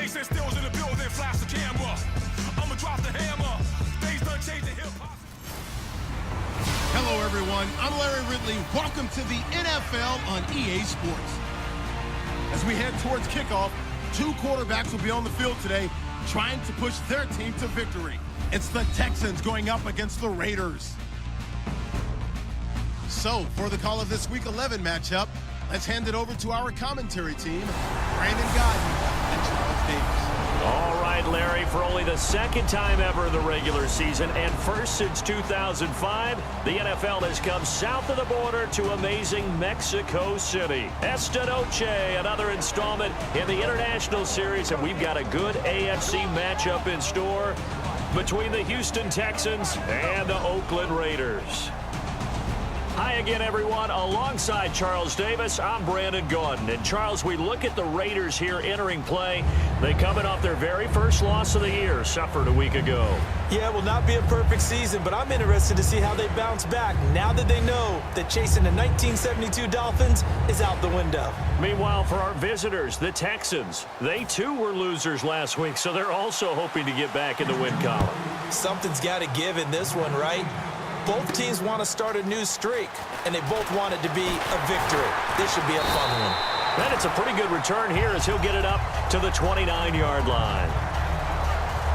Jason Stills in the building, flash the camera. I'ma drop the hammer. Things done changing hip-hop. Hello, everyone. I'm Larry Ridley. Welcome to the NFL on EA Sports. As we head towards kickoff, two quarterbacks will be on the field today trying to push their team to victory. It's the Texans going up against the Raiders. So, for the call of this Week 11 matchup, let's hand it over to our commentary team, Brandon Godden and Charles Davis. All right, Larry, for only the second time ever in the regular season and first since 2005, the NFL has come south of the border to amazing Mexico City. Esta noche, another installment in the International Series, and we've got a good AFC matchup in store between the Houston Texans and the Oakland Raiders. Hi again, everyone. Alongside Charles Davis, I'm Brandon Gaudin. And Charles, we look at the Raiders here entering play. They coming off their very first loss of the year, suffered a week ago. Yeah, it will not be a perfect season, but I'm interested to see how they bounce back now that they know that chasing the 1972 Dolphins is out the window. Meanwhile, for our visitors, the Texans, they too were losers last week, so they're also hoping to get back in the win column. Something's got to give in this one, right? Both teams want to start a new streak, and they both want it to be a victory. This should be a fun one. And it's a pretty good return here as he'll get it up to the 29-yard line.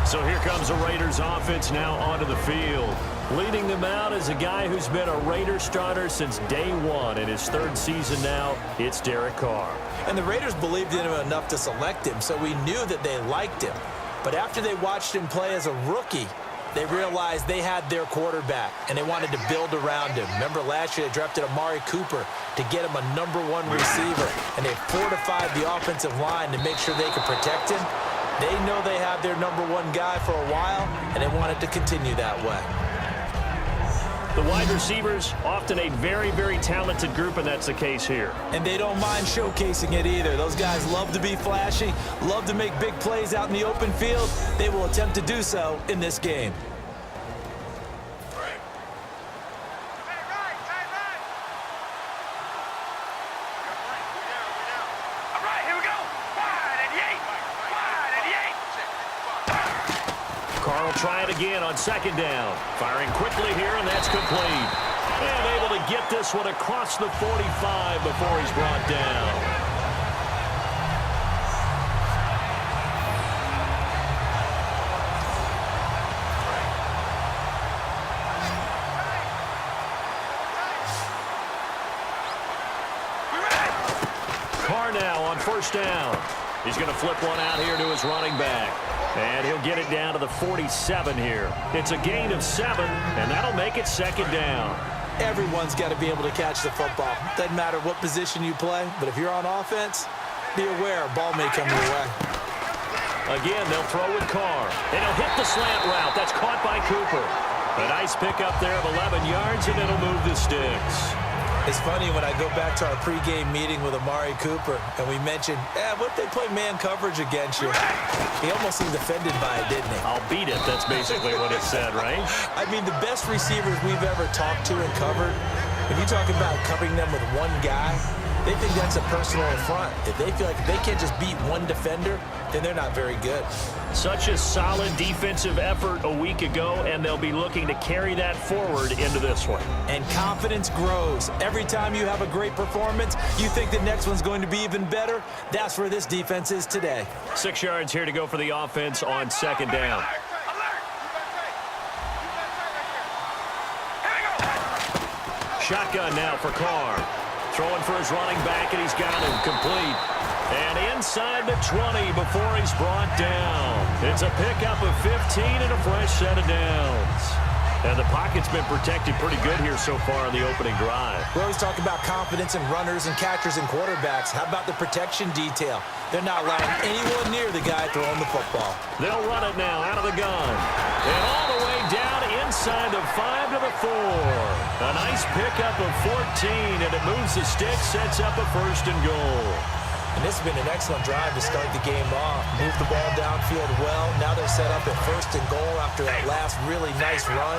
So here comes the Raiders offense now onto the field. Leading them out is a guy who's been a Raider starter since day one. In his third season now, it's Derek Carr. And the Raiders believed in him enough to select him, so we knew that they liked him. But after they watched him play as a rookie, they realized they had their quarterback, and they wanted to build around him. Remember last year they drafted Amari Cooper to get him a #1 receiver, and they fortified the offensive line to make sure they could protect him. They know they have their #1 guy for a while, and they wanted to continue that way. The wide receivers, often a very, very talented group, and that's the case here. And they don't mind showcasing it either. Those guys love to be flashy, love to make big plays out in the open field. They will attempt to do so in this game. Try it again on second down. Firing quickly here, and that's complete. And able to get this one across the 45 before he's brought down. Carr now on first down. He's going to flip one out here to his running back. And he'll get it down to the 47 here. It's a gain of 7, and that'll make it second down. Everyone's got to be able to catch the football. Doesn't matter what position you play, but if you're on offense, be aware a ball may come your way. Again, they'll throw with Carr. And he'll hit the slant route. That's caught by Cooper. A nice pickup there of 11 yards, and it'll move the sticks. It's funny when I go back to our pregame meeting with Amari Cooper, and we mentioned, what if they play man coverage against you? He almost seemed offended by it, didn't he? I'll beat it. That's basically what it said, right? I mean, the best receivers we've ever talked to and covered, if you talk about covering them with one guy, they think that's a personal affront. If they feel like they can't just beat one defender, then they're not very good. Such a solid defensive effort a week ago, and they'll be looking to carry that forward into this one. And confidence grows. Every time you have a great performance, you think the next one's going to be even better. That's where this defense is today. 6 yards here to go for the offense on second down. Shotgun now for Carr. Throwing for his running back, and he's got him complete. And inside the 20 before he's brought down. It's a pickup of 15 and a fresh set of downs. And the pocket's been protected pretty good here so far in the opening drive. We always talk about confidence in runners and catchers and quarterbacks. How about the protection detail? They're not allowing anyone near the guy throwing the football. They'll run it now out of the gun. And all the way down inside the 5 to the 4. A nice pickup of 14, and it moves the stick, sets up a first and goal. And this has been an excellent drive to start the game off. Move the ball downfield well. Now they're set up at first and goal after that last really nice run.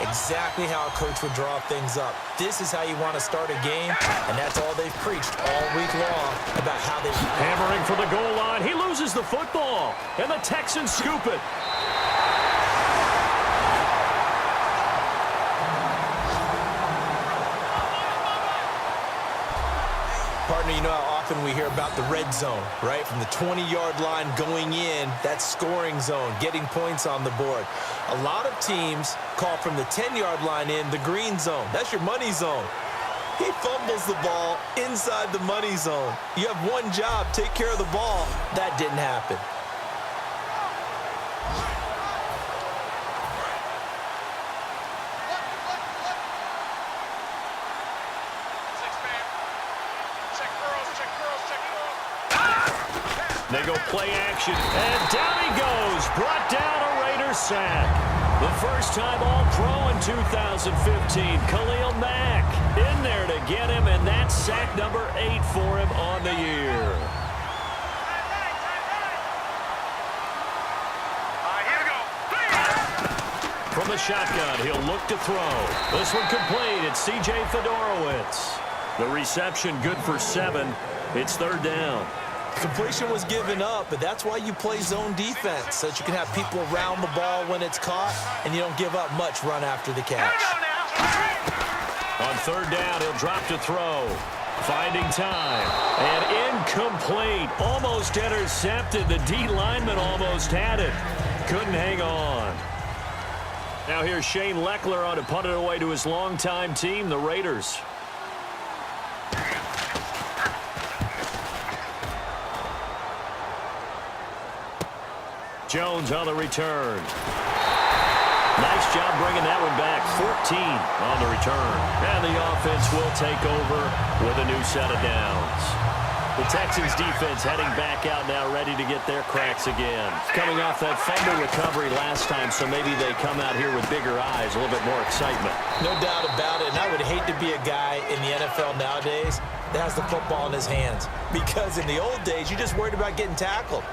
Exactly how a coach would draw things up. This is how you want to start a game, and that's all they've preached all week long about how they... Hammering for the goal line. He loses the football, and the Texans scoop it. Partner, you know how often we hear about the red zone, right? From the 20-yard line going in, that scoring zone, getting points on the board. A lot of teams call from the 10-yard line in the green zone. That's your money zone. He fumbles the ball inside the money zone. You have one job, take care of the ball. That didn't happen. They go play action, and down he goes. Brought down a Raider sack. The first time All-Pro in 2015. Khalil Mack in there to get him, and that's sack number 8 for him on the year. Here we go. From the shotgun, he'll look to throw. This one complete. It's C.J. Fedorowicz. The reception good for 7. It's third down. Completion was given up, but that's why you play zone defense, so that you can have people around the ball when it's caught, and you don't give up much run after the catch. On third down, he'll drop to throw. Finding time. And incomplete. Almost intercepted. The D lineman almost had it. Couldn't hang on. Now here's Shane Leckler on to punt it away to his longtime team, the Raiders. Jones on the return. Nice job bringing that one back. 14 on the return. And the offense will take over with a new set of downs. The Texans defense heading back out now, ready to get their cracks again. Coming off that fumble recovery last time, so maybe they come out here with bigger eyes, a little bit more excitement. No doubt about it, and I would hate to be a guy in the NFL nowadays that has the football in his hands. Because in the old days, you just worried about getting tackled.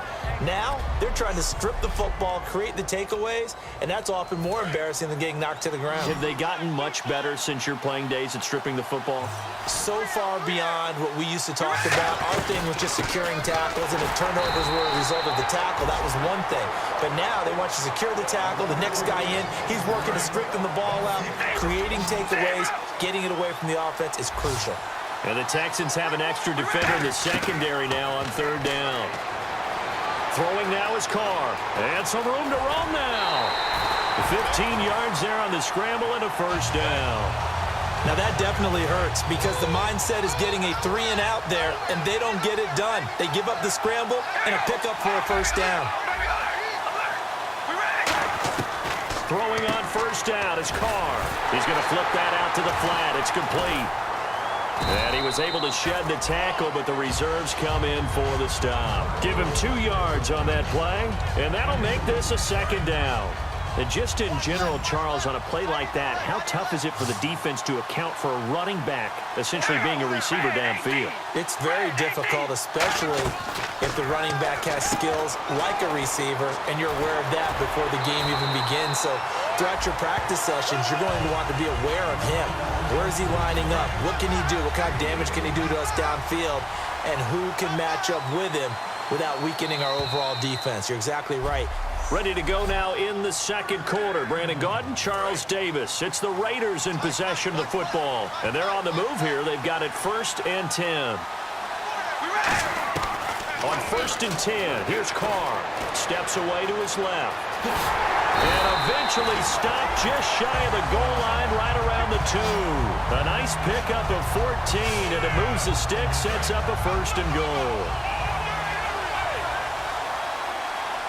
Now, they're trying to strip the football, create the takeaways, and that's often more embarrassing than getting knocked to the ground. Have they gotten much better since your playing days at stripping the football? So far beyond what we used to talk about. Our thing was just securing tackles, and if turnovers were a result of the tackle, that was one thing. But now they want you to secure the tackle, the next guy in, he's working to straighten the ball out, creating takeaways, getting it away from the offense is crucial. And the Texans have an extra defender in the secondary now on third down. Throwing now is Carr. And some room to roam now. 15 yards there on the scramble and a first down. Now that definitely hurts because the mindset is getting a 3-and-out there, and they don't get it done. They give up the scramble and a pickup for a first down. Throwing on first down is Carr. He's going to flip that out to the flat. It's complete. And he was able to shed the tackle, but the reserves come in for the stop. Give him 2 yards on that play, and that'll make this a second down. And just in general, Charles, on a play like that, how tough is it for the defense to account for a running back essentially being a receiver downfield? It's very difficult, especially if the running back has skills like a receiver, and you're aware of that before the game even begins. So throughout your practice sessions, you're going to want to be aware of him. Where is he lining up? What can he do? What kind of damage can he do to us downfield? And who can match up with him without weakening our overall defense? You're exactly right. Ready to go now in the second quarter. Brandon Gaudin, Charles Davis. It's the Raiders in possession of the football. And they're on the move here. They've got it 1st and 10. On 1st and 10, here's Carr. Steps away to his left. And eventually stopped just shy of the goal line right around the 2. A nice pickup of 14, and it moves the stick, sets up a 1st and goal.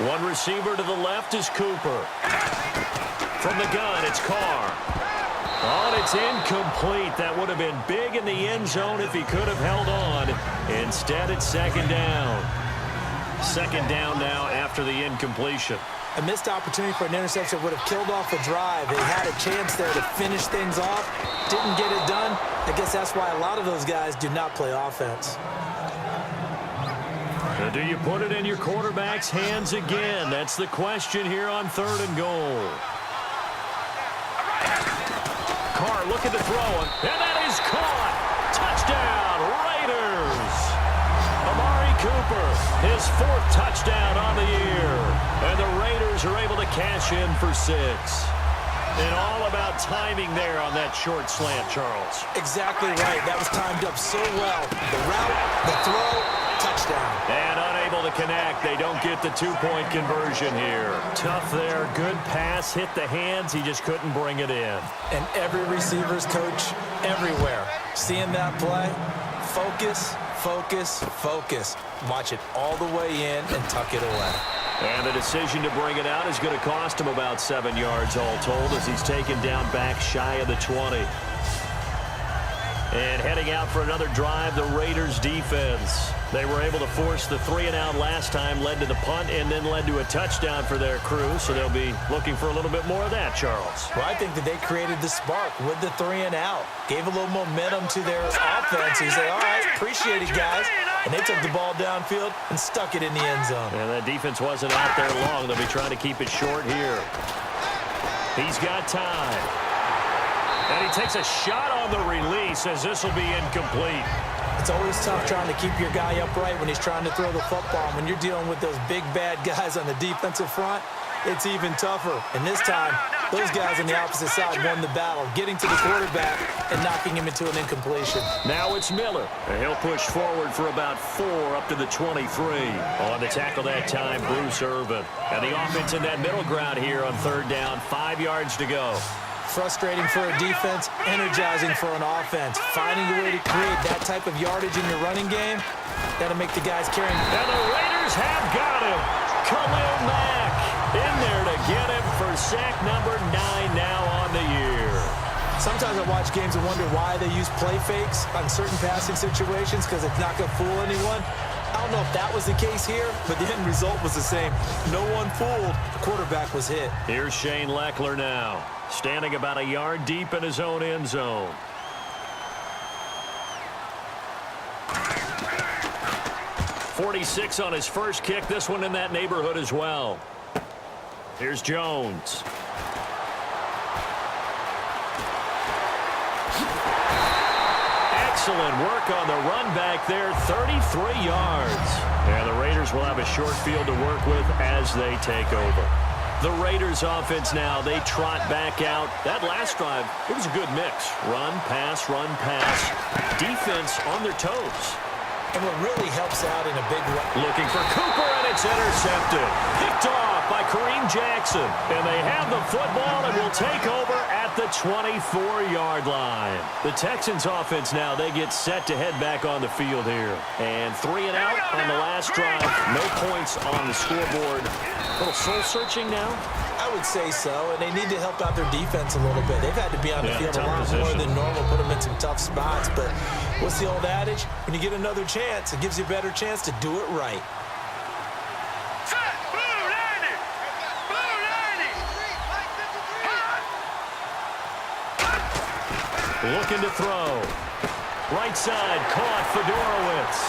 One receiver to the left is Cooper. From the gun, it's Carr. Oh, and it's incomplete. That would have been big in the end zone if he could have held on. Instead, it's second down. Second down now after the incompletion. A missed opportunity for an interception would have killed off a drive. They had a chance there to finish things off. Didn't get it done. I guess that's why a lot of those guys do not play offense. Now, do you put it in your quarterback's hands again? That's the question here on 3rd and goal. looking to throw him, and that is caught. Touchdown, Raiders. Amari Cooper, his 4th touchdown on the year. And the Raiders are able to cash in for 6. And all about timing there on that short slant, Charles. Exactly right. That was timed up so well. The route, the throw, touchdown. And unable to connect. They don't get the 2-point conversion here. Tough there. Good pass. Hit the hands. He just couldn't bring it in. And every receiver's coach everywhere. Seeing that play, focus, focus, focus. Watch it all the way in and tuck it away. And the decision to bring it out is going to cost him about 7 yards all told as he's taken down back shy of the 20. And heading out for another drive, the Raiders defense. They were able to force the 3-and-out last time, led to the punt, and then led to a touchdown for their crew. So they'll be looking for a little bit more of that, Charles. Well, I think that they created the spark with the 3-and-out. Gave a little momentum to their offense. You say, all right, appreciate it, guys. And they took the ball downfield and stuck it in the end zone. And that defense wasn't out there long. They'll be trying to keep it short here. He's got time. And he takes a shot on the release as this will be incomplete. It's always tough trying to keep your guy upright when he's trying to throw the football. When you're dealing with those big, bad guys on the defensive front, it's even tougher. And this time, those guys on the opposite side won the battle, getting to the quarterback and knocking him into an incompletion. Now it's Miller. And he'll push forward for about 4 up to the 23. On the tackle that time, Bruce Irvin. And the offense in that middle ground here on 3rd down, 5 yards to go. Frustrating for a defense, energizing for an offense. Finding a way to create that type of yardage in your running game, that'll make the guys carrying. And the Raiders have got him. Khalil Mack in there to get him for sack number 9 now on the year. Sometimes I watch games and wonder why they use play fakes on certain passing situations because it's not going to fool anyone. I don't know if that was the case here, but the end result was the same. No one fooled. The quarterback was hit. Here's Shane Leckler now, standing about a yard deep in his own end zone. .46 on his first kick. This one in that neighborhood as well. Here's Jones. Excellent work on the run back there, 33 yards. And the Raiders will have a short field to work with as they take over. The Raiders offense now, they trot back out. That last drive, it was a good mix. Run, pass, defense on their toes. And what really helps out in a big way. Looking for Cooper, and it's intercepted. Picked off by Kareem Jackson. And they have the football and will take over at the 24-yard line. The Texans offense now, they get set to head back on the field here. And 3-and-out on the last drive. No points on the scoreboard. A little soul-searching now? I would say so, and they need to help out their defense a little bit. They've had to be on the field a lot more than normal, put them in some tough spots. But what's the old adage? When you get another chance, it gives you a better chance to do it right. Looking to throw. Right side, caught Fedorowicz.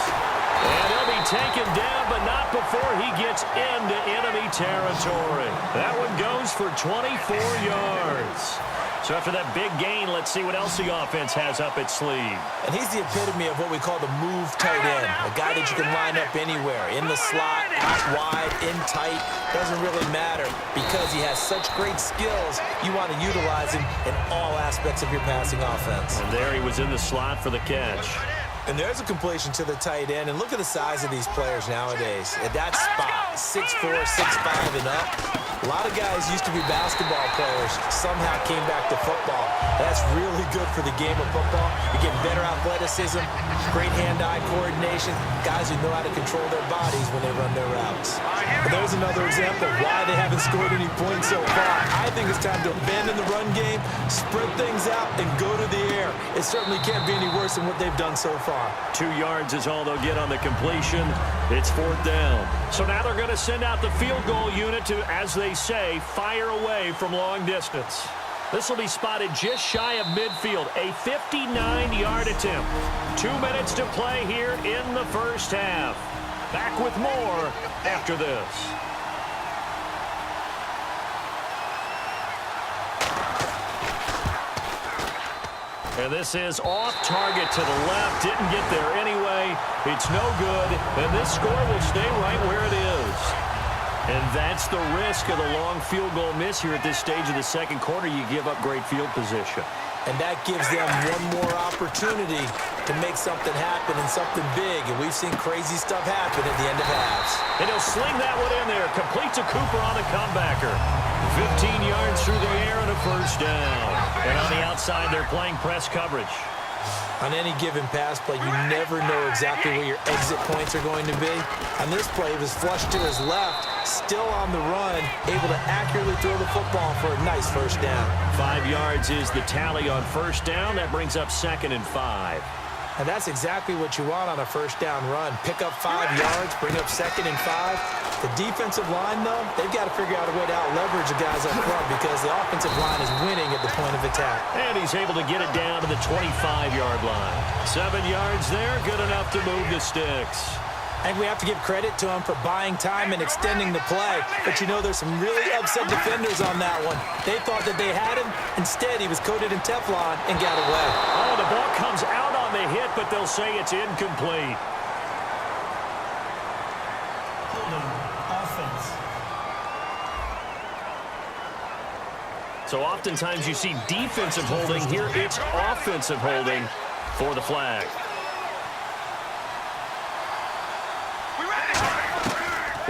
And he'll be taken down, but not before he gets into enemy territory. That one goes for 24 yards. So after that big gain, let's see what else the offense has up its sleeve. And he's the epitome of what we call the move tight end. A guy that you can line up anywhere. In the slot, out wide, in tight. Doesn't really matter because he has such great skills. You want to utilize him in all aspects of your passing offense. And there he was in the slot for the catch. And there's a completion to the tight end. And look at the size of these players nowadays. At that spot, 6'4", 6'5", and up. A lot of guys used to be basketball players, somehow came back to football. That's really good for the game of football. You get better athleticism, great hand-eye coordination, guys who know how to control their bodies when they run their routes. But there's another example of why they haven't scored any points so far. I think it's time to abandon the run game, spread things out, and go to the air. It certainly can't be any worse than what they've done so far. 2 yards is all they'll get on the completion. It's 4th down. So now they're going to send out the field goal unit to, as they say, fire away from long distance. This will be spotted just shy of midfield. A 59-yard attempt. 2 minutes to play here in the first half. Back with more after this. And this is off target to the left. Didn't get there anyway. It's no good. And this score will stay right where it is. And that's the risk of the long field goal miss here at this stage of the second quarter. You give up great field position. And that gives them one more opportunity to make something happen and something big. And we've seen crazy stuff happen at the end of halves. And he'll sling that one in there. Complete to Cooper on the comebacker. 15 yards through the air and a first down. And on the outside, they're playing press coverage. On any given pass play, you never know exactly where your exit points are going to be. On this play, it was flushed to his left, still on the run, able to accurately throw the football for a nice first down. 5 yards is the tally on first down. That brings up 2nd and 5. And that's exactly what you want on a first down run. Pick up 5 yards, bring up 2nd and 5. The defensive line, though, they've got to figure out a way to out-leverage the guys up front because the offensive line is winning at the point of attack. And he's able to get it down to the 25-yard line. 7 yards there, good enough to move the sticks. I think we have to give credit to him for buying time and extending the play. But, you know, there's some really upset defenders on that one. They thought that they had him. Instead, he was coated in Teflon and got away. Oh, the ball comes out on the hit, but they'll say it's incomplete. So oftentimes you see defensive holding. Here it's offensive holding for the flag.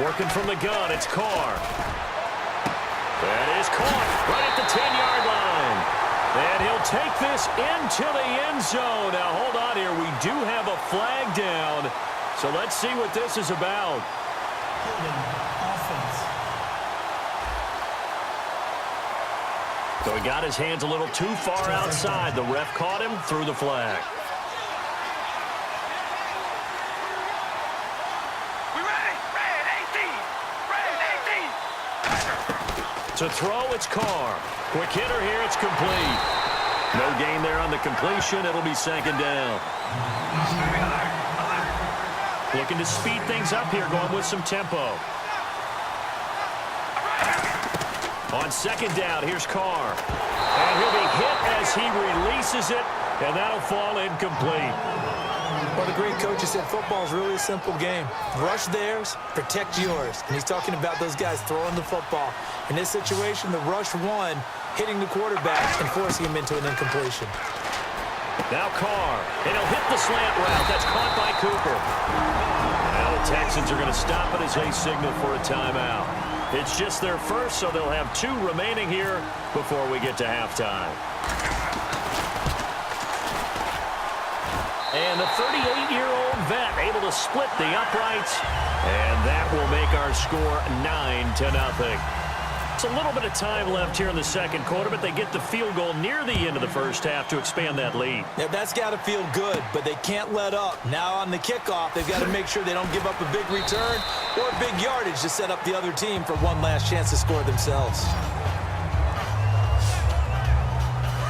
Working from the gun, it's Carr. That is caught right at the 10-yard line. And he'll take this into the end zone. Now, hold on here. We do have a flag down. So let's see what this is about. So he got his hands a little too far outside. The ref caught him, threw the flag. To throw, it's Carr. Quick hitter here, it's complete. No gain there on the completion. It'll be 2nd down. Looking to speed things up here, going with some tempo. On 2nd down, here's Carr. And he'll be hit as he releases it, and that'll fall incomplete. Well, the great coach said football is really a simple game. Rush theirs, protect yours. And he's talking about those guys throwing the football. In this situation, the rush won, hitting the quarterback and forcing him into an incompletion. Now Carr, and he'll hit the slant route. That's caught by Cooper. Now the Texans are going to stop it as they signal for a timeout. It's just their first, so they'll have 2 remaining here before we get to halftime. And the 38-year-old vet able to split the uprights, and that will make our score 9-0. It's a little bit of time left here in the second quarter, but they get the field goal near the end of the first half to expand that lead. Yeah, that's got to feel good, but they can't let up. Now on the kickoff, they've got to make sure they don't give up a big return or big yardage to set up the other team for one last chance to score themselves.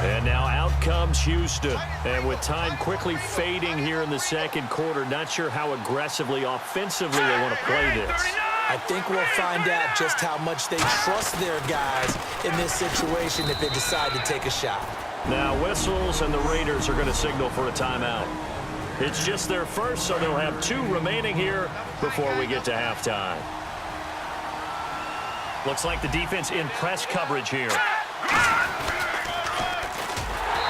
And now out comes Houston. And with time quickly fading here in the second quarter, not sure how aggressively, offensively they want to play this. I think we'll find out just how much they trust their guys in this situation if they decide to take a shot. Now whistles, and the Raiders are going to signal for a timeout. It's just their first, so they'll have 2 remaining here before we get to halftime. Looks like the defense in press coverage here.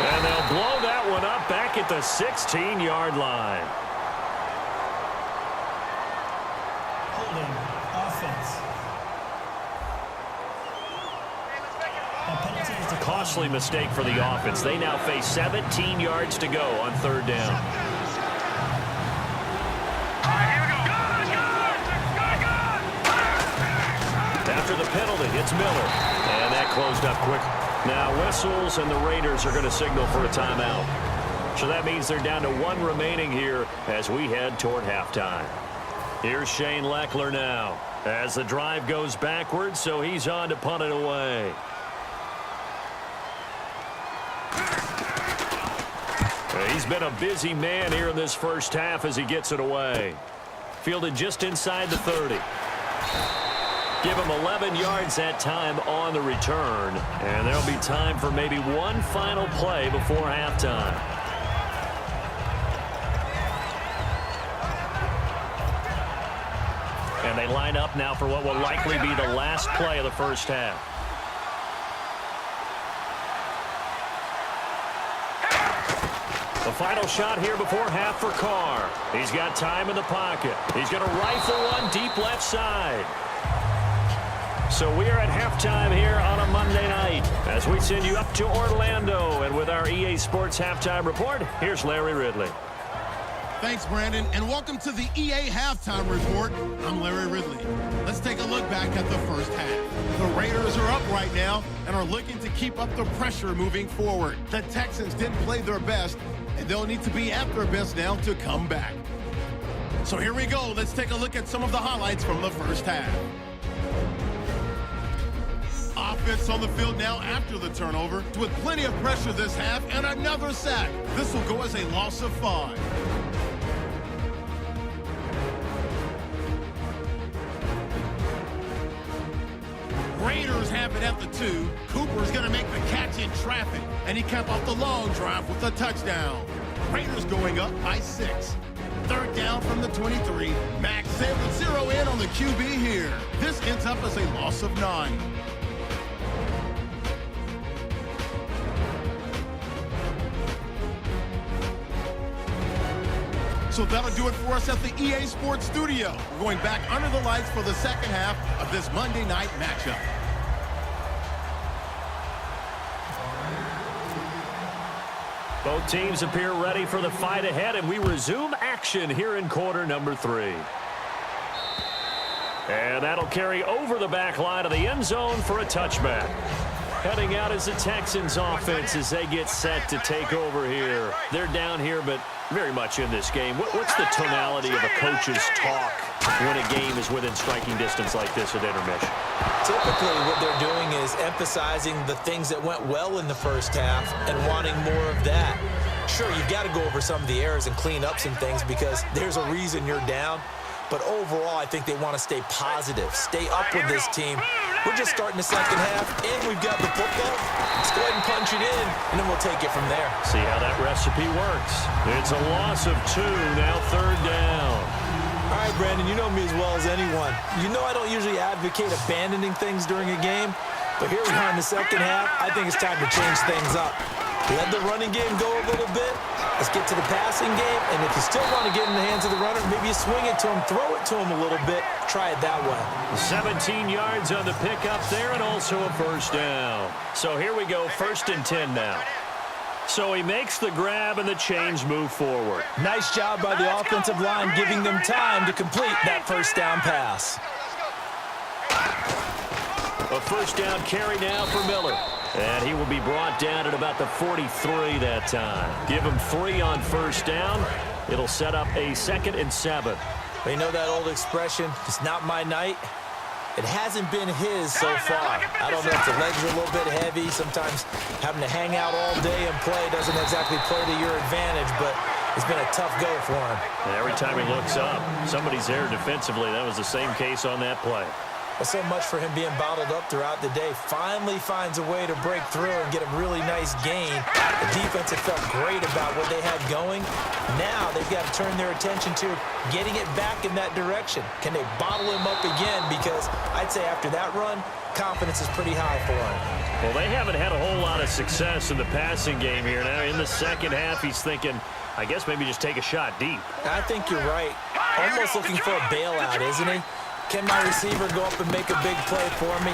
And they'll blow that one up back at the 16-yard line. Holding offense. Costly mistake for the offense. They now face 17 yards to go on 3rd down. After the penalty, it's Miller. And that closed up quick. Now whistles, and the Raiders are going to signal for a timeout. So that means they're down to 1 remaining here as we head toward halftime. Here's Shane Leckler now as the drive goes backwards, so he's on to punt it away. He's been a busy man here in this first half as he gets it away. Fielded just inside the 30. Give him 11 yards that time on the return. And there'll be time for maybe one final play before halftime. And they line up now for what will likely be the last play of the first half. The final shot here before half for Carr. He's got time in the pocket. He's going to rifle one deep left side. So we are at halftime here on a Monday night as we send you up to Orlando. And with our EA Sports Halftime Report, here's Larry Ridley. Thanks, Brandon, and welcome to the EA Halftime Report. I'm Larry Ridley. Let's take a look back at the first half. The Raiders are up right now and are looking to keep up the pressure moving forward. The Texans didn't play their best, and they'll need to be at their best now to come back. So here we go. Let's take a look at some of the highlights from the first half. Offense on the field now after the turnover with plenty of pressure this half and another sack. This will go as a loss of 5. Raiders have it at the 2. Cooper's going to make the catch in traffic, and he capped off the long drive with a touchdown. Raiders going up by 6. Third down from the 23. Max able to zero in on the QB here. This ends up as a loss of 9. So that'll do it for us at the EA Sports Studio. We're going back under the lights for the second half of this Monday night matchup. Both teams appear ready for the fight ahead, and we resume action here in quarter number 3. And that'll carry over the back line of the end zone for a touchback. Heading out is the Texans offense as they get set to take over here. They're down here, but very much in this game. What's the tonality of a coach's talk when a game is within striking distance like this at intermission? Typically, what they're doing is emphasizing the things that went well in the first half and wanting more of that. Sure, you've got to go over some of the errors and clean up some things because there's a reason you're down. But overall, I think they want to stay positive, stay up with this team. We're just starting the second half, and we've got the football. Let's go ahead and punch it in, and then we'll take it from there. See how that recipe works. It's a loss of 2, now third down. All right, Brandon, you know me as well as anyone. You know I don't usually advocate abandoning things during a game, but here we are in the second half. I think it's time to change things up. Let the running game go a little bit. Let's get to the passing game, and if you still want to get in the hands of the runner, maybe you swing it to him, throw it to him a little bit, try it that way. 17 yards on the pickup there, and also a first down. So here we go, 1st and 10 now. So he makes the grab, and the chains move forward. Nice job by the offensive line giving them time to complete that first down pass. A first down carry now for Miller. And he will be brought down at about the 43 that time. Give him 3 on first down. It'll set up a 2nd and 7. You know that old expression, it's not my night? It hasn't been his so far. I don't know if the legs are a little bit heavy. Sometimes having to hang out all day and play doesn't exactly play to your advantage, but it's been a tough go for him. And every time he looks up, somebody's there defensively. That was the same case on that play. Well, so much for him being bottled up throughout the day. Finally finds a way to break through and get a really nice gain. The defense had felt great about what they had going. Now they've got to turn their attention to getting it back in that direction. Can they bottle him up again? Because I'd say after that run, confidence is pretty high for him. Well, they haven't had a whole lot of success in the passing game here. Now in the second half, he's thinking, I guess maybe just take a shot deep. I think you're right. Almost looking for a bailout, isn't he? Can my receiver go up and make a big play for me?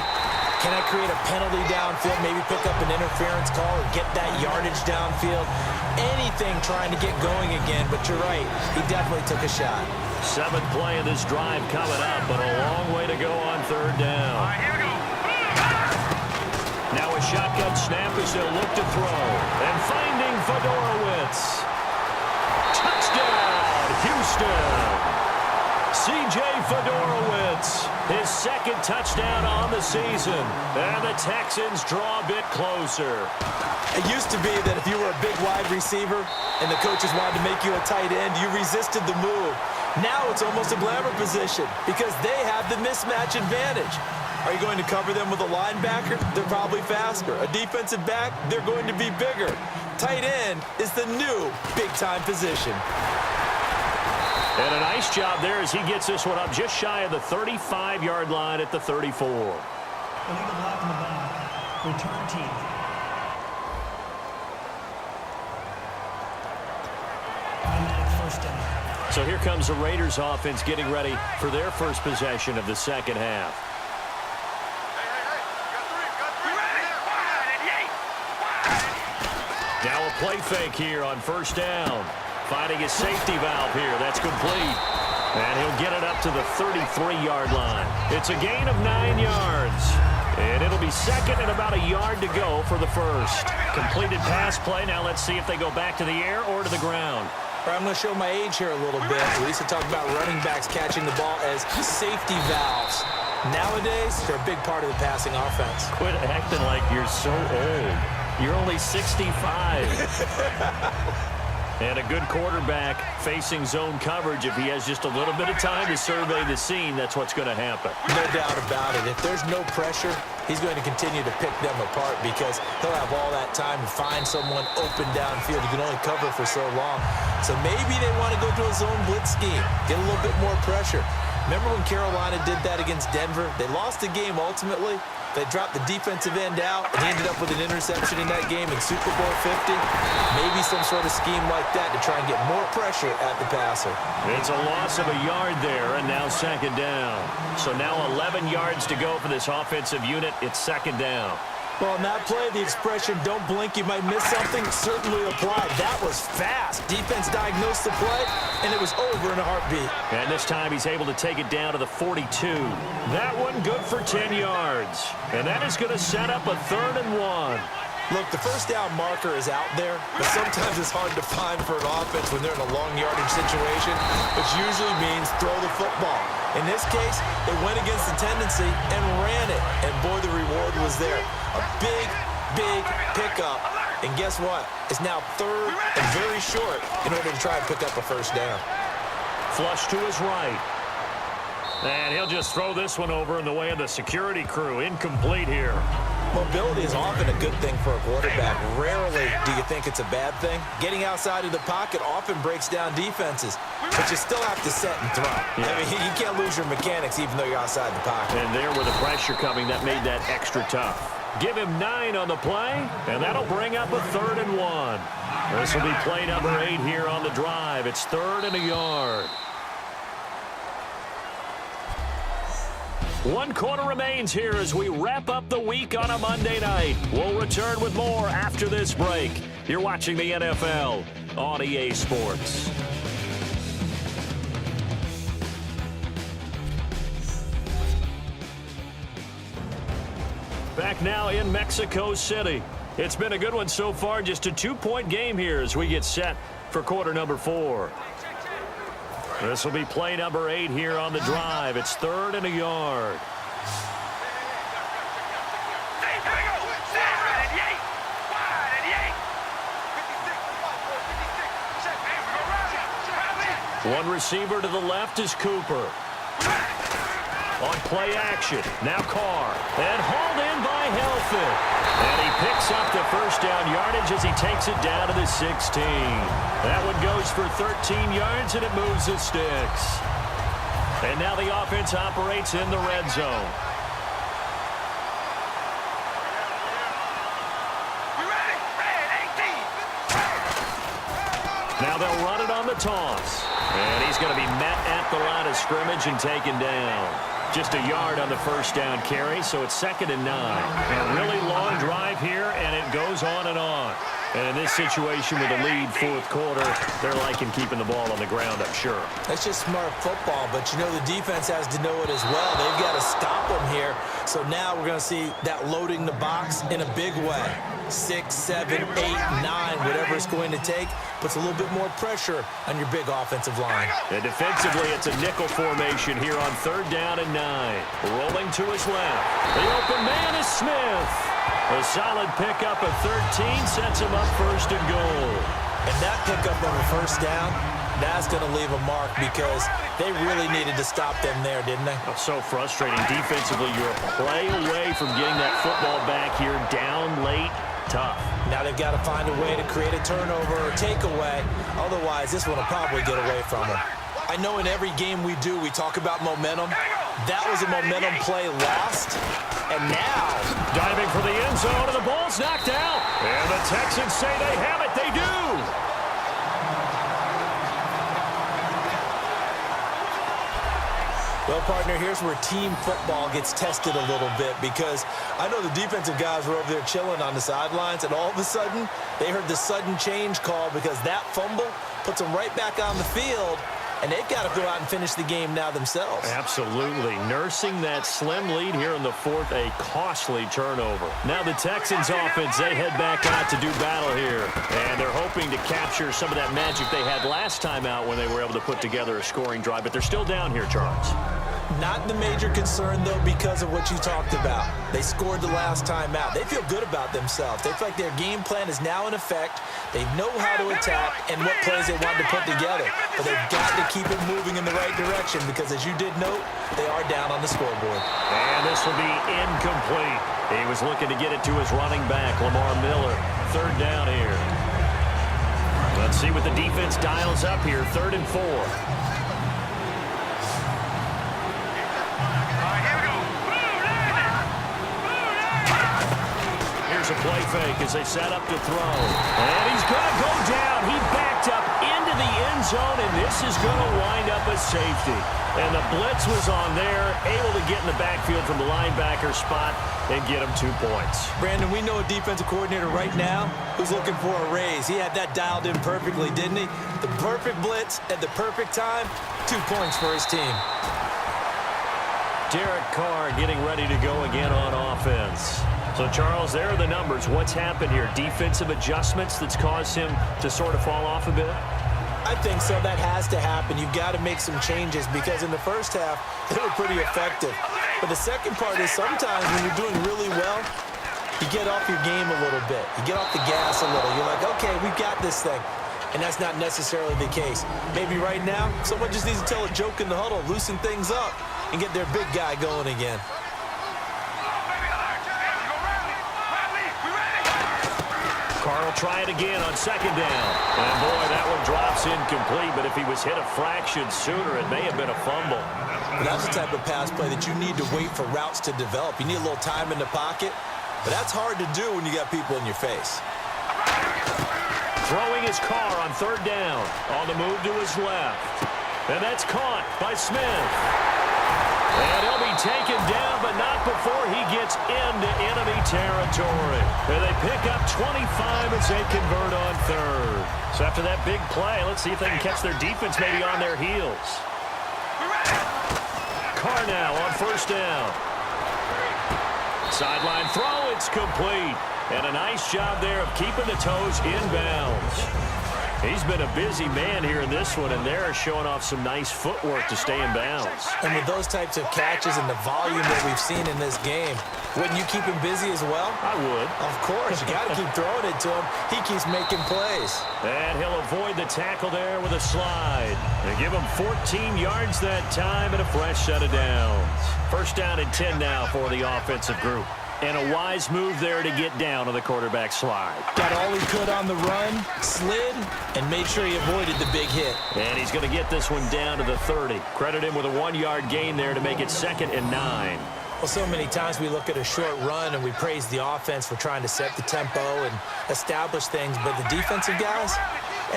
Can I create a penalty downfield, maybe pick up an interference call or get that yardage downfield? Anything trying to get going again, but you're right. He definitely took a shot. 7th play of this drive coming up, but a long way to go on third down. All right, here we go. Now a shotgun snap as they'll look to throw. And finding Fedorowicz. Touchdown, Houston. C.J. Fedorowicz, his 2nd touchdown on the season. And the Texans draw a bit closer. It used to be that if you were a big wide receiver and the coaches wanted to make you a tight end, you resisted the move. Now it's almost a glamour position because they have the mismatch advantage. Are you going to cover them with a linebacker? They're probably faster. A defensive back? They're going to be bigger. Tight end is the new big-time position. And a nice job there as he gets this one up just shy of the 35-yard line at the 34. Illegal block in the back. Return team. Automatic first down. So here comes the Raiders offense getting ready for their first possession of the second half. Now a play fake here on first down. Finding his safety valve here. That's complete. And he'll get it up to the 33-yard line. It's a gain of 9 yards. And it'll be second and about a yard to go for the first. Completed pass play. Now let's see if they go back to the air or to the ground. All right, I'm going to show my age here a little bit. We used to talk about running backs catching the ball as safety valves. Nowadays, they're a big part of the passing offense. Quit acting like you're so old. You're only 65. And a good quarterback facing zone coverage. If he has just a little bit of time to survey the scene, that's what's going to happen. No doubt about it. If there's no pressure, he's going to continue to pick them apart because he'll have all that time to find someone open downfield. You can only cover for so long. So maybe they want to go to a zone blitz scheme, get a little bit more pressure. Remember when Carolina did that against Denver? They lost the game ultimately. They dropped the defensive end out, and he ended up with an interception in that game in Super Bowl 50. Maybe some sort of scheme like that to try and get more pressure at the passer. It's a loss of a yard there, and now second down. So now 11 yards to go for this offensive unit. It's second down. Well, in that play, the expression, don't blink, you might miss something, certainly applied. That was fast. Defense diagnosed the play, and it was over in a heartbeat. And this time he's able to take it down to the 42. That one good for 10 yards. And that is going to set up a 3rd and 1. Look, the first down marker is out there, but sometimes it's hard to find for an offense when they're in a long yardage situation, which usually means throw the football. In this case, they went against the tendency and ran it, and boy, the reward was there. A big, big pickup, and guess what? It's now 3rd and very short in order to try and pick up a first down. Flush to his right. And he'll just throw this one over in the way of the security crew. Incomplete here. Mobility is often a good thing for a quarterback. Rarely do you think it's a bad thing. Getting outside of the pocket often breaks down defenses, but you still have to set and throw. Yeah. I mean, you can't lose your mechanics even though you're outside the pocket. And there with the pressure coming, that made that extra tough. Give him 9 on the play, and that'll bring up a 3rd and 1. This will be play number 8 here on the drive. It's 3rd and a yard. 1 quarter remains here as we wrap up the week on a Monday night. We'll return with more after this break. You're watching the NFL on EA Sports. Back now in Mexico City. It's been a good one so far. Just a 2-point game here as we get set for quarter number 4. This will be play number 8 here on the drive. It's 3rd and a yard. One receiver to the left is Cooper. On play action, now Carr. And hauled in by Helfand. And he picks up the first down yardage as he takes it down to the 16. That one goes for 13 yards, and it moves the sticks. And now the offense operates in the red zone. Now they'll run it on the toss. And he's going to be met at the line of scrimmage and taken down. Just a yard on the first down carry, so it's 2nd and 9. A really long drive here, and it goes on and on. And in this situation with a lead 4th quarter, they're liking keeping the ball on the ground, I'm sure. That's just smart football, but you know the defense has to know it as well. They've got to stop them here. So now we're going to see that loading the box in a big way. 6, 7, 8, 9, whatever it's going to take, puts a little bit more pressure on your big offensive line. And defensively, it's a nickel formation here on 3rd down and 9. Rolling to his left. The open man is Smith. A solid pickup of 13 sets him up 1st and goal. And that pickup on the first down, That's going to leave a mark because they really needed to stop them there, didn't they? Oh, so frustrating. Defensively, you're a play away from getting that football back here, down late, tough. Now they've got to find a way to create a turnover or takeaway. Otherwise, this one will probably get away from them. I know in every game we do, we talk about momentum. That was a momentum play lost. And now, diving for the end zone, and the ball's knocked out. And the Texans say they have it. They do. Well, partner, here's where team football gets tested a little bit because I know the defensive guys were over there chilling on the sidelines, and all of a sudden, they heard the sudden change call because that fumble puts them right back on the field, and they've got to go out and finish the game now themselves. Absolutely. Nursing that slim lead here in the fourth, a costly turnover. Now the Texans offense, they head back out to do battle here. And they're hoping to capture some of that magic they had last time out when they were able to put together a scoring drive. But they're still down here, Charles. Not the major concern, though, because of what you talked about. They scored the last time out. They feel good about themselves. They feel like their game plan is now in effect. They know how to attack and what plays they want to put together. But they've got to keep it moving in the right direction because, as you did note, they are down on the scoreboard. And this will be incomplete. He was looking to get it to his running back, Lamar Miller. Third down here. Let's see what the defense dials up here. 3rd and 4. A play fake as they set up to throw. And he's going to go down. He backed up into the end zone, and this is going to wind up a safety. And the blitz was on there, able to get in the backfield from the linebacker spot and get him 2 points. Brandon, we know a defensive coordinator right now who's looking for a raise. He had that dialed in perfectly, didn't he? The perfect blitz at the perfect time, 2 points for his team. Derek Carr getting ready to go again on offense. So, Charles, there are the numbers. What's happened here? Defensive adjustments that's caused him to sort of fall off a bit? I think so. That has to happen. You've got to make some changes because in the first half, they were pretty effective. But the second part is sometimes when you're doing really well, you get off your game a little bit. You get off the gas a little. You're like, okay, we've got this thing. And that's not necessarily the case. Maybe right now, someone just needs to tell a joke in the huddle, loosen things up, and get their big guy going again. Carr will try it again on 2nd down. And, boy, that one drops incomplete. But if he was hit a fraction sooner, it may have been a fumble. But that's the type of pass play that you need to wait for routes to develop. You need a little time in the pocket. But that's hard to do when you got people in your face. Throwing his Carr on 3rd down. On the move to his left. And that's caught by Smith. And he'll be taken down, but not before he gets into enemy territory. And they pick up 25 as they convert on 3rd. So after that big play, let's see if they can catch their defense maybe on their heels. Carr now on 1st down. Sideline throw, it's complete. And a nice job there of keeping the toes inbounds. He's been a busy man here in this one, and they're showing off some nice footwork to stay in bounds. And with those types of catches and the volume that we've seen in this game, wouldn't you keep him busy as well? I would. Of course. You got to keep throwing it to him. He keeps making plays. And he'll avoid the tackle there with a slide. They give him 14 yards that time and a fresh set of downs. 1st down and 10 now for the offensive group. And a wise move there to get down on the quarterback slide. Got all he could on the run, slid, and made sure he avoided the big hit. And he's going to get this one down to the 30. Credit him with a 1-yard gain there to make it 2nd and 9. Well, so many times we look at a short run and we praise the offense for trying to set the tempo and establish things, but the defensive guys,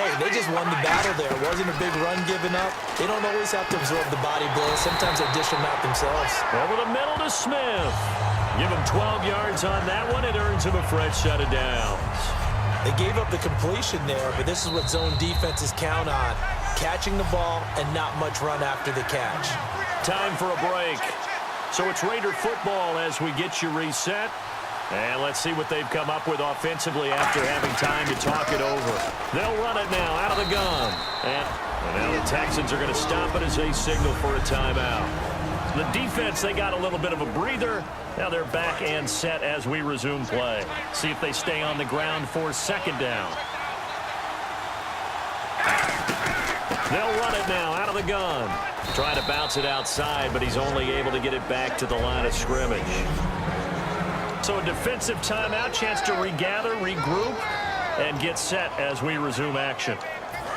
hey, they just won the battle there. It wasn't a big run given up. They don't always have to absorb the body blows. Sometimes they dish them out themselves. Over the middle to Smith. Give him 12 yards on that one. It earns him a fresh set of downs. They gave up the completion there, but this is what zone defenses count on. Catching the ball and not much run after the catch. Time for a break. So it's Raider football as we get you reset. And let's see what they've come up with offensively after having time to talk it over. They'll run it now out of the gun. And now the Texans are going to stop it as they signal for a timeout. The defense, they got a little bit of a breather. Now they're back and set as we resume play. See if they stay on the ground for 2nd down. They'll run it now out of the gun. Trying to bounce it outside, but he's only able to get it back to the line of scrimmage. So a defensive timeout, chance to regather, regroup, and get set as we resume action.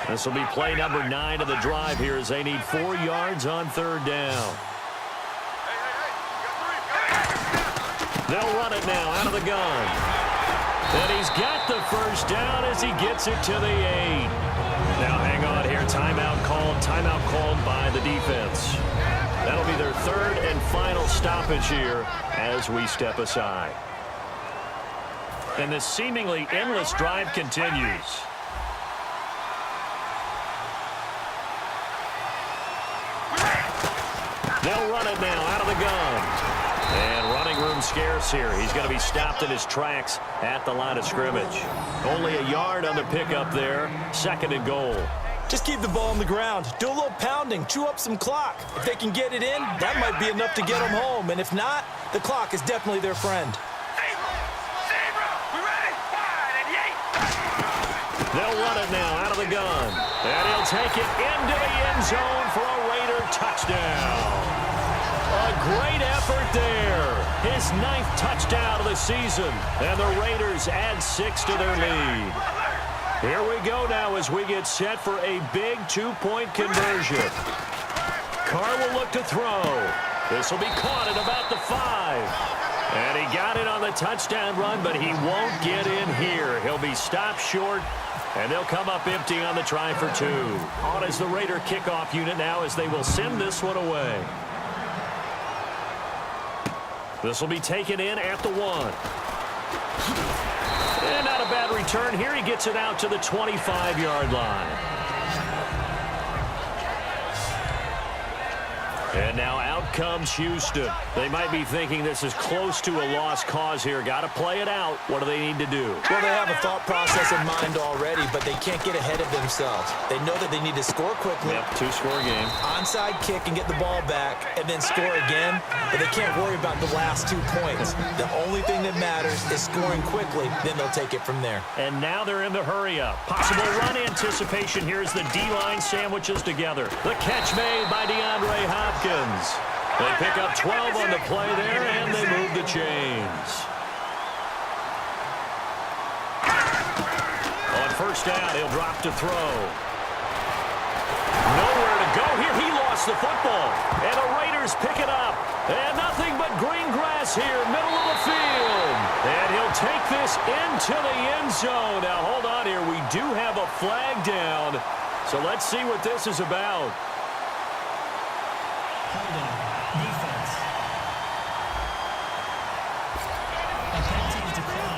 This will be play number 9 of the drive here as they need 4 yards on third down. They'll run it now out of the gun. And he's got the first down as he gets it to the 8. Now hang on here. Timeout called by the defense. That'll be their third and final stoppage here as we step aside. And this seemingly endless drive continues. They'll run it now out of the gun. And running room scarce here. He's going to be stopped in his tracks at the line of scrimmage. Only a yard on the pickup there. 2nd and goal. Just keep the ball on the ground. Do a little pounding. Chew up some clock. If they can get it in, that might be enough to get them home. And if not, the clock is definitely their friend. They'll run it now out of the gun. And he'll take it into the end zone for a Raider touchdown. A great effort there. His 9th touchdown of the season. And the Raiders add 6 to their lead. Here we go now as we get set for a big 2-point conversion. Carr will look to throw. This will be caught at about the 5. And he got it on the touchdown run, but he won't get in here. He'll be stopped short, and they'll come up empty on the try for 2. On is the Raider kickoff unit now as they will send this one away. This will be taken in at the 1. And not a bad return here. He gets it out to the 25-yard line. And now out comes Houston. They might be thinking this is close to a lost cause here. Got to play it out. What do they need to do? Well, they have a thought process in mind already, but they can't get ahead of themselves. They know that they need to score quickly. Yep, 2-score game. Onside kick and get the ball back and then score again, but they can't worry about the last 2 points. The only thing that matters is scoring quickly, then they'll take it from there. And now they're in the hurry-up. Possible run anticipation here as the D-line sandwiches together. The catch made by DeAndre Hopkins. They pick up 12 on the play there, and they move the chains. On first down, he'll drop to throw. Nowhere to go here. He lost the football. And the Raiders pick it up. And nothing but green grass here, middle of the field. And he'll take this into the end zone. Now, hold on here. We do have a flag down. So let's see what this is about.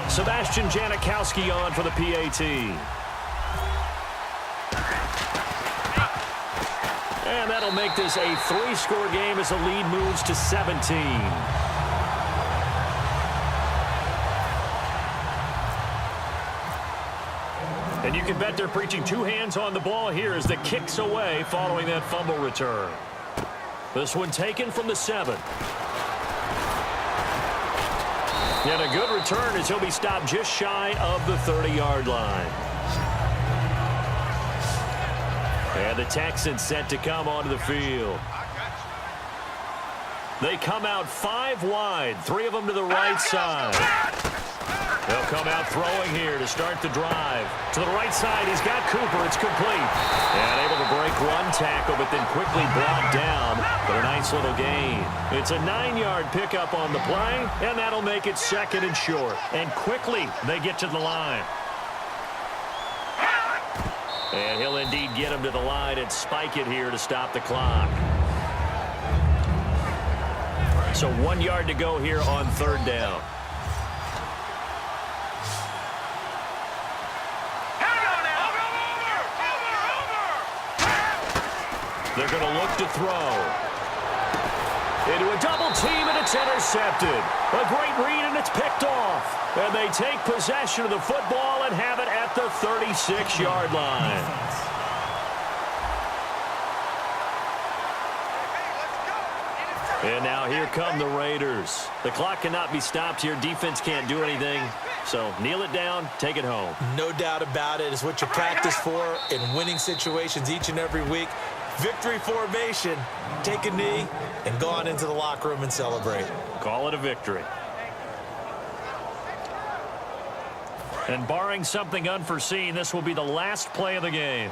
Sebastian Janikowski on for the PAT. And that'll make this a 3-score game as the lead moves to 17. And you can bet they're preaching 2 hands on the ball here as the kick's away following that fumble return. This one taken from the 7. And a good return as he'll be stopped just shy of the 30-yard line. And the Texans set to come onto the field. They come out 5 wide, 3 of them to the right side. They'll come out throwing here to start the drive. To the right side, he's got Cooper. It's complete. And able to break 1 tackle, but then quickly brought down for a nice little gain. It's a 9-yard pickup on the play, and that'll make it 2nd and short. And quickly, they get to the line. And he'll indeed get him to the line and spike it here to stop the clock. So 1 yard to go here on third down. They're going to look to throw. Into a double team, and it's intercepted. A great read, and it's picked off. And they take possession of the football and have it at the 36-yard line. And now here come the Raiders. The clock cannot be stopped here. Defense can't do anything. So kneel it down, take it home. No doubt about it. It's what you practice for in winning situations each and every week. Victory formation. Take a knee and go on into the locker room and celebrate. Call it a victory. And barring something unforeseen, this will be the last play of the game.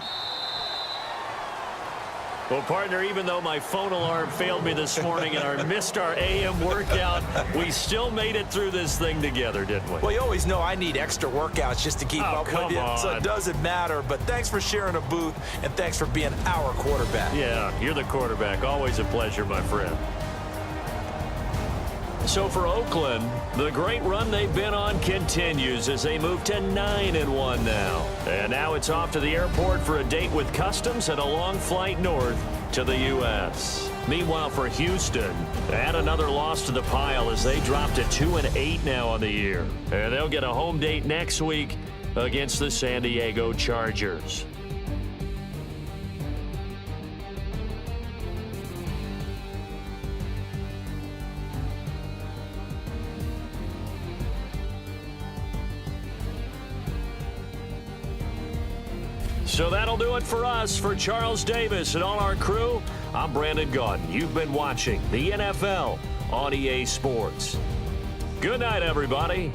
Well, partner, even though my phone alarm failed me this morning and I missed our AM workout, we still made it through this thing together, didn't we? Well, you always know I need extra workouts just to keep up with you, so it doesn't matter. But thanks for sharing a booth, and thanks for being our quarterback. Yeah, you're the quarterback. Always a pleasure, my friend. So for Oakland, the great run they've been on continues as they move to 9-1 now. And now it's off to the airport for a date with Customs and a long flight north to the U.S. Meanwhile, for Houston, add another loss to the pile as they drop to 2-8 now on the year. And they'll get a home date next week against the San Diego Chargers. So that'll do it for us. For Charles Davis and all our crew, I'm Brandon Gaudin. You've been watching the NFL on EA Sports. Good night, everybody.